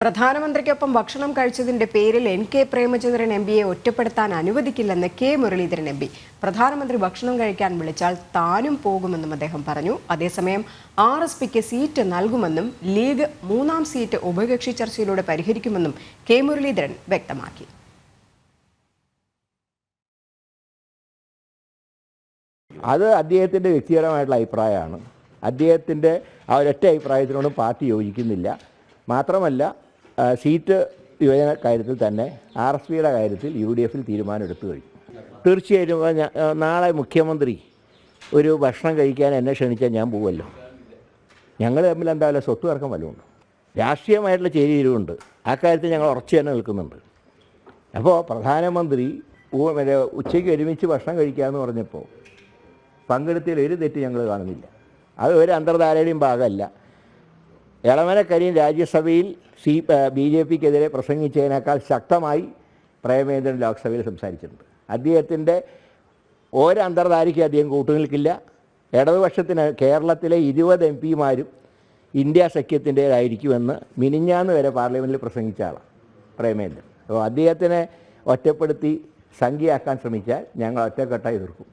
പ്രധാനമന്ത്രിക്കൊപ്പം ഭക്ഷണം കഴിച്ചതിന്റെ പേരിൽ N.K. പ്രേമചന്ദ്രൻ എംപിയെ ഒറ്റപ്പെടുത്താൻ അനുവദിക്കില്ലെന്ന് K. മുരളീധരൻ എംപി. പ്രധാനമന്ത്രി ഭക്ഷണം കഴിക്കാൻ വിളിച്ചാൽ താനും പോകുമെന്നും അദ്ദേഹം പറഞ്ഞു. അതേസമയം RSPക്ക് സീറ്റ് നൽകുമെന്നും ലീഗ് 3ാം സീറ്റ് ഉഭയകക്ഷി ചർച്ചയിലൂടെ പരിഹരിക്കുമെന്നും K. മുരളീധരൻ വ്യക്തമാക്കി. അത് അദ്ദേഹത്തിൻ്റെ വ്യക്തിപരമായിട്ടുള്ള അഭിപ്രായമാണ്. അദ്ദേഹത്തിൻ്റെ ആ ഒരൊറ്റ അഭിപ്രായത്തിനോടും പാർട്ടി യോജിക്കുന്നില്ല. മാത്രമല്ല സീറ്റ് വിഭജന കാര്യത്തിൽ തന്നെ RSPയുടെ കാര്യത്തിൽ UDFൽ തീരുമാനം എടുത്തു കഴിഞ്ഞു. തീർച്ചയായിട്ടും നാളെ മുഖ്യമന്ത്രി ഒരു ഭക്ഷണം കഴിക്കാൻ എന്നെ ക്ഷണിച്ചാൽ ഞാൻ പോവുമല്ലോ. ഞങ്ങൾ തമ്മിൽ എന്തായാലും സ്വത്ത് തർക്കം വല്ലതുമുണ്ട്, രാഷ്ട്രീയമായിട്ടുള്ള ചേരിതിരിവുണ്ട്. ആ കാര്യത്തിൽ ഞങ്ങൾ ഉറച്ചു തന്നെ നിൽക്കുന്നുണ്ട്. അപ്പോൾ പ്രധാനമന്ത്രി ഉച്ചയ്ക്ക് ഒരുമിച്ച് ഭക്ഷണം കഴിക്കാമെന്ന് പറഞ്ഞപ്പോൾ പങ്കെടുത്തതിൽ ഒരു തെറ്റ് ഞങ്ങൾ കാണുന്നില്ല. അത് ഒരു അന്തർധാരയുടെയും ഭാഗമല്ല. എളമനക്കരീം രാജ്യസഭയിൽ BJPക്കെതിരെ പ്രസംഗിച്ചതിനേക്കാൾ ശക്തമായി പ്രേമചന്ദ്രൻ ലോക്സഭയിൽ സംസാരിച്ചിട്ടുണ്ട്. അദ്ദേഹത്തിൻ്റെ ഒരു അന്തർധാരയ്ക്ക് അദ്ദേഹം കൂട്ടുനിൽക്കില്ല. ഇടതുപക്ഷത്തിന് കേരളത്തിലെ 20 MPമാരും ഇന്ത്യ സഖ്യത്തിൻ്റേതായിരിക്കുമെന്ന് മിനിഞ്ഞാന്ന് വരെ പാർലമെൻറ്റിൽ പ്രസംഗിച്ച ആളാണ് പ്രേമചന്ദ്രൻ. അപ്പോൾ അദ്ദേഹത്തിനെ ഒറ്റപ്പെടുത്തി സംഖ്യയാക്കാൻ ശ്രമിച്ചാൽ ഞങ്ങൾ ഒറ്റക്കെട്ടായി എതിർക്കും.